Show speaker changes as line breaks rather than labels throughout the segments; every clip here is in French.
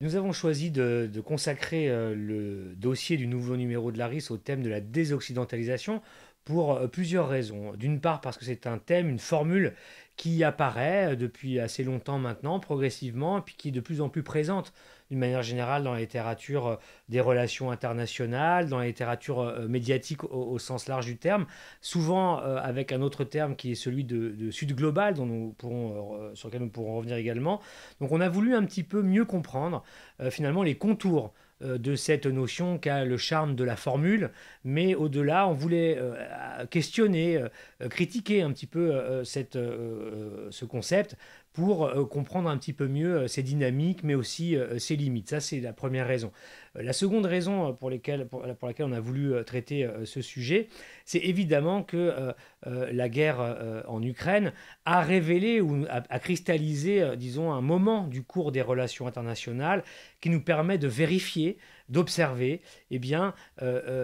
Nous avons choisi de consacrer le dossier du nouveau numéro de l'ARIS au thème de la désoccidentalisation pour plusieurs raisons. D'une part parce que c'est un thème, une formule qui apparaît depuis assez longtemps maintenant, progressivement, et puis qui est de plus en plus présente d'une manière générale dans la littérature des relations internationales, dans la littérature médiatique au sens large du terme, souvent avec un autre terme qui est celui de Sud global, sur lequel nous pourrons revenir également. Donc on a voulu un petit peu mieux comprendre finalement les contours de cette notion qu'a le charme de la formule, mais au-delà, on voulait questionner, critiquer un petit peu ce concept pour comprendre un petit peu mieux ses dynamiques, mais aussi ses limites. Ça, c'est la première raison. La seconde raison pour laquelle on a voulu traiter ce sujet, c'est évidemment que la guerre en Ukraine a révélé ou a cristallisé, disons, un moment du cours des relations internationales qui nous permet de vérifier, d'observer, eh bien,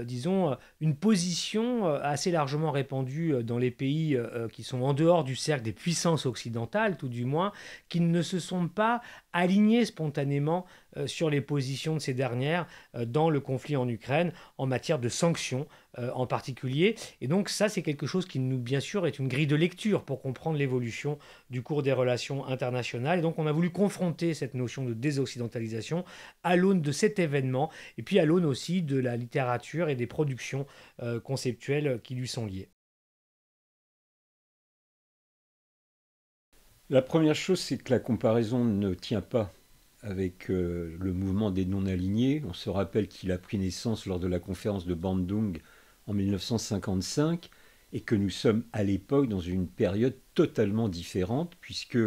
disons, une position assez largement répandue dans les pays qui sont en dehors du cercle des puissances occidentales, tout du moins, qui ne se sont pas alignés spontanément sur les positions de ces dernières dans le conflit en Ukraine en matière de sanctions en particulier. Et donc ça, c'est quelque chose qui nous, bien sûr, est une grille de lecture pour comprendre l'évolution du cours des relations internationales. Et donc on a voulu confronter cette notion de désoccidentalisation à l'aune de cet événement et puis à l'aune aussi de la littérature et des productions conceptuelles qui lui sont liées.
La première chose, c'est que la comparaison ne tient pas avec le mouvement des non-alignés. On se rappelle qu'il a pris naissance lors de la conférence de Bandung en 1955 et que nous sommes à l'époque dans une période totalement différente puisque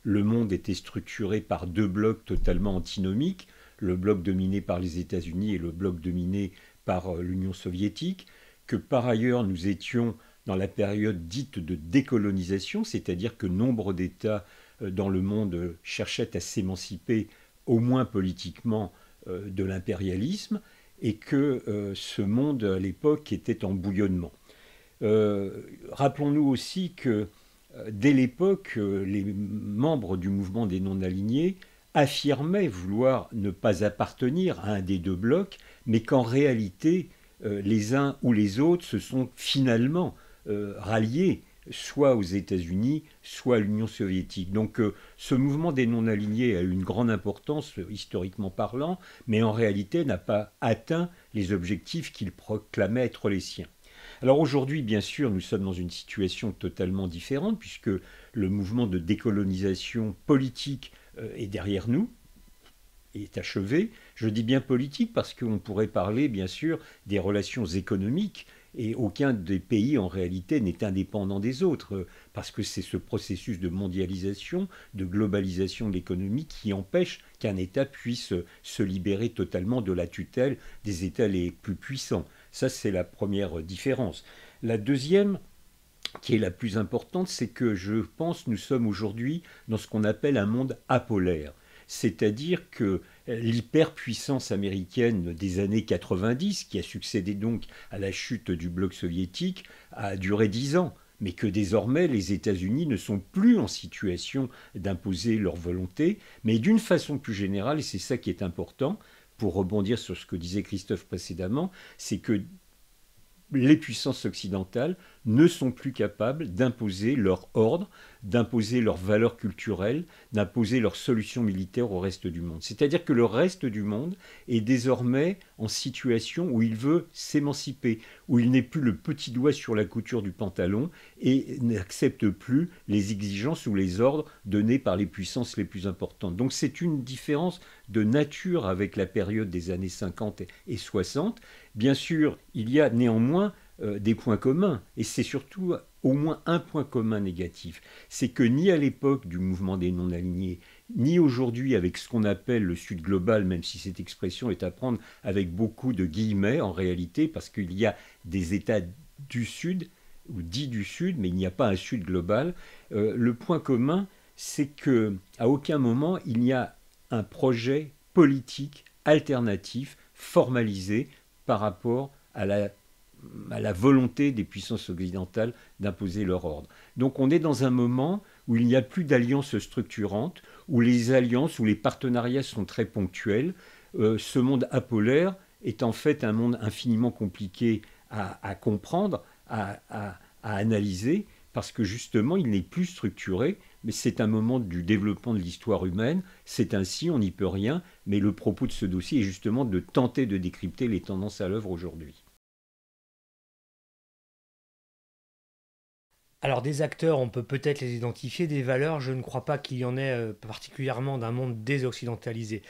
le monde était structuré par deux blocs totalement antinomiques, le bloc dominé par les États-Unis et le bloc dominé par l'Union soviétique, que par ailleurs nous étions dans la période dite de décolonisation, c'est-à-dire que nombre d'États dans le monde cherchaient à s'émanciper, au moins politiquement, de l'impérialisme, et que ce monde à l'époque était en bouillonnement. Rappelons-nous aussi que dès l'époque, les membres du mouvement des non-alignés affirmaient vouloir ne pas appartenir à un des deux blocs, mais qu'en réalité, les uns ou les autres se sont finalement ralliés soit aux États-Unis, soit à l'Union soviétique. Donc ce mouvement des non-alignés a eu une grande importance historiquement parlant, mais en réalité n'a pas atteint les objectifs qu'il proclamait être les siens. Alors aujourd'hui, bien sûr, nous sommes dans une situation totalement différente, puisque le mouvement de décolonisation politique est derrière nous, est achevé. Je dis bien politique parce qu'on pourrait parler, bien sûr, des relations économiques, et aucun des pays, en réalité, n'est indépendant des autres, parce que c'est ce processus de mondialisation, de globalisation de l'économie qui empêche qu'un État puisse se libérer totalement de la tutelle des États les plus puissants. Ça, c'est la première différence. La deuxième, qui est la plus importante, c'est que je pense que nous sommes aujourd'hui dans ce qu'on appelle un monde apolaire. C'est-à-dire que l'hyperpuissance américaine des années 90, qui a succédé donc à la chute du bloc soviétique, a duré 10 ans, mais que désormais les États-Unis ne sont plus en situation d'imposer leur volonté, mais d'une façon plus générale, et c'est ça qui est important, pour rebondir sur ce que disait Christophe précédemment, c'est que les puissances occidentales ne sont plus capables d'imposer leur ordre, d'imposer leurs valeurs culturelles, d'imposer leurs solutions militaires au reste du monde. C'est-à-dire que le reste du monde est désormais en situation où il veut s'émanciper, où il n'est plus le petit doigt sur la couture du pantalon et n'accepte plus les exigences ou les ordres donnés par les puissances les plus importantes. Donc c'est une différence de nature avec la période des années 50 et 60. Bien sûr, il y a néanmoins des points communs, et c'est surtout au moins un point commun négatif, c'est que ni à l'époque du mouvement des non-alignés, ni aujourd'hui avec ce qu'on appelle le Sud global, même si cette expression est à prendre avec beaucoup de guillemets en réalité, parce qu'il y a des États du Sud, ou dits du Sud, mais il n'y a pas un Sud global, le point commun, c'est qu'à aucun moment il n'y a un projet politique alternatif, formalisé par rapport à la volonté des puissances occidentales d'imposer leur ordre. Donc on est dans un moment où il n'y a plus d'alliances structurantes, où les alliances ou les partenariats sont très ponctuels. Ce monde apolaire est en fait un monde infiniment compliqué à comprendre, à analyser, parce que justement il n'est plus structuré, mais c'est un moment du développement de l'histoire humaine, c'est ainsi, on n'y peut rien, mais le propos de ce dossier est justement de tenter de décrypter les tendances à l'œuvre aujourd'hui.
Alors des acteurs, on peut peut-être les identifier, des valeurs, je ne crois pas qu'il y en ait particulièrement d'un monde désoccidentalisé.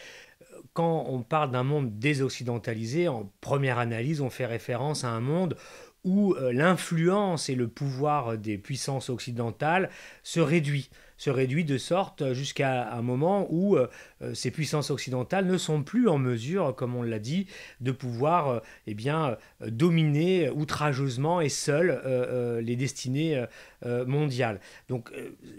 Quand on parle d'un monde désoccidentalisé, en première analyse, on fait référence à un monde où l'influence et le pouvoir des puissances occidentales se réduit de sorte jusqu'à un moment où ces puissances occidentales ne sont plus en mesure, comme on l'a dit, de pouvoir dominer outrageusement et seules les destinées mondiales. Donc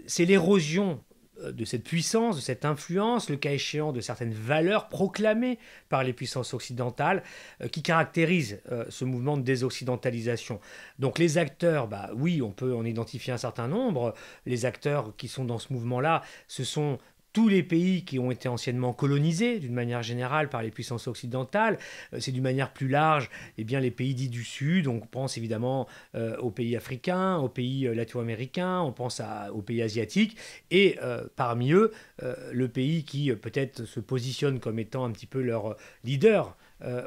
c'est l'érosion de cette puissance, de cette influence, le cas échéant de certaines valeurs proclamées par les puissances occidentales qui caractérisent ce mouvement de désoccidentalisation. Donc les acteurs, bah oui, on peut en identifier un certain nombre. Les acteurs qui sont dans ce mouvement-là, ce sont tous les pays qui ont été anciennement colonisés d'une manière générale par les puissances occidentales. C'est d'une manière plus large eh bien, les pays dits du Sud. On pense évidemment aux pays africains, aux pays latino-américains, on pense aux pays asiatiques. Et parmi eux, le pays qui peut-être se positionne comme étant un petit peu leur leader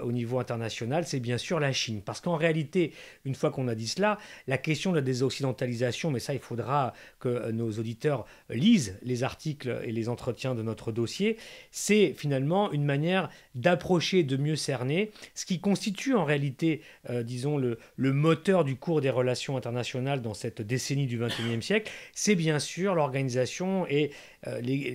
au niveau international, c'est bien sûr la Chine. Parce qu'en réalité, une fois qu'on a dit cela, la question de la désoccidentalisation, mais ça, il faudra que nos auditeurs lisent les articles et les entretiens de notre dossier, c'est finalement une manière d'approcher, de mieux cerner ce qui constitue en réalité, disons, le moteur du cours des relations internationales dans cette décennie du XXIe siècle, c'est bien sûr l'organisation et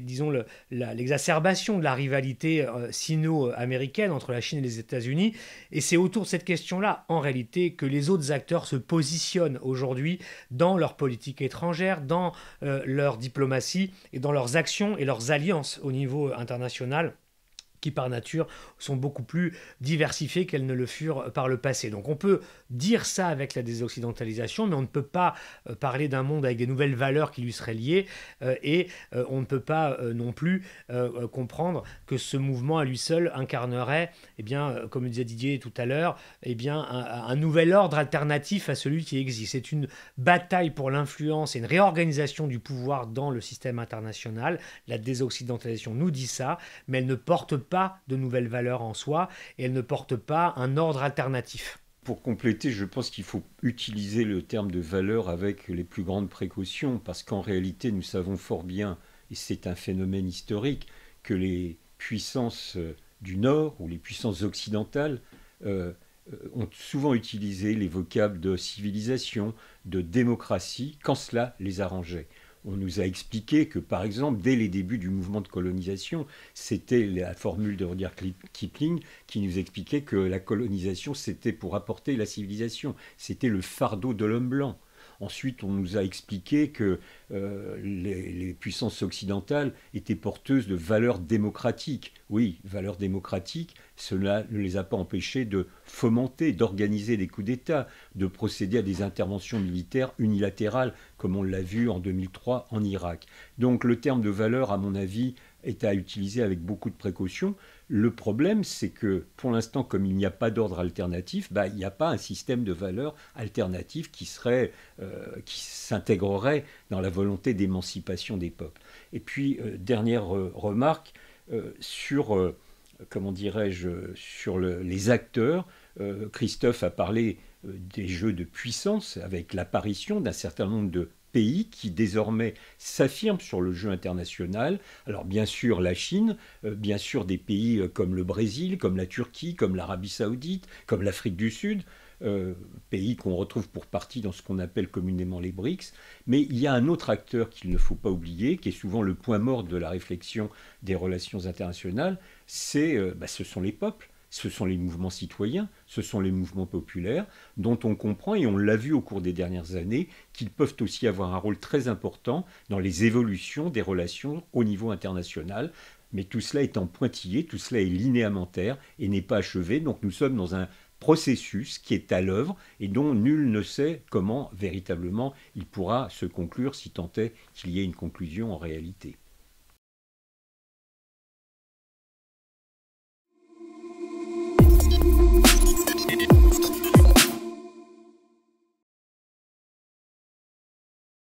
disons l'exacerbation de la rivalité sino-américaine entre la Chine et les États-Unis. Et c'est autour de cette question-là, en réalité, que les autres acteurs se positionnent aujourd'hui dans leur politique étrangère, dans leur diplomatie et dans leurs actions et leurs alliances au niveau international qui par nature sont beaucoup plus diversifiées qu'elles ne le furent par le passé. Donc on peut dire ça avec la désoccidentalisation, mais on ne peut pas parler d'un monde avec des nouvelles valeurs qui lui seraient liées, et on ne peut pas non plus comprendre que ce mouvement à lui seul incarnerait, eh bien, comme le disait Didier tout à l'heure, eh bien, un nouvel ordre alternatif à celui qui existe. C'est une bataille pour l'influence et une réorganisation du pouvoir dans le système international. La désoccidentalisation nous dit ça, mais elle ne porte pas de nouvelles valeurs en soi et elle ne porte pas un ordre alternatif.
Pour compléter, je pense qu'il faut utiliser le terme de valeur avec les plus grandes précautions, parce qu'en réalité, nous savons fort bien, et c'est un phénomène historique, que les puissances du Nord ou les puissances occidentales ont souvent utilisé les vocables de civilisation, de démocratie, quand cela les arrangeait. On nous a expliqué que, par exemple, dès les débuts du mouvement de colonisation, c'était la formule de Rudyard Kipling qui nous expliquait que la colonisation, c'était pour apporter la civilisation. C'était le fardeau de l'homme blanc. Ensuite, on nous a expliqué que les puissances occidentales étaient porteuses de valeurs démocratiques. Oui, valeurs démocratiques, cela ne les a pas empêchés de fomenter, d'organiser des coups d'État, de procéder à des interventions militaires unilatérales, comme on l'a vu en 2003 en Irak. Donc le terme de valeur, à mon avis, est à utiliser avec beaucoup de précaution. Le problème, c'est que pour l'instant, comme il n'y a pas d'ordre alternatif, il n'y a pas un système de valeurs alternatif qui s'intégrerait dans la volonté d'émancipation des peuples. Et puis, dernière remarque sur, comment dirais-je, sur les acteurs. Christophe a parlé des jeux de puissance avec l'apparition d'un certain nombre de pays qui désormais s'affirment sur le jeu international. Alors bien sûr la Chine, bien sûr des pays comme le Brésil, comme la Turquie, comme l'Arabie Saoudite, comme l'Afrique du Sud, pays qu'on retrouve pour partie dans ce qu'on appelle communément les BRICS. Mais il y a un autre acteur qu'il ne faut pas oublier, qui est souvent le point mort de la réflexion des relations internationales, ce sont les peuples. Ce sont les mouvements citoyens, ce sont les mouvements populaires, dont on comprend, et on l'a vu au cours des dernières années, qu'ils peuvent aussi avoir un rôle très important dans les évolutions des relations au niveau international. mais tout cela est en pointillé, tout cela est linéamentaire et n'est pas achevé, donc nous sommes dans un processus qui est à l'œuvre et dont nul ne sait comment véritablement il pourra se conclure si tant est qu'il y ait une conclusion en réalité.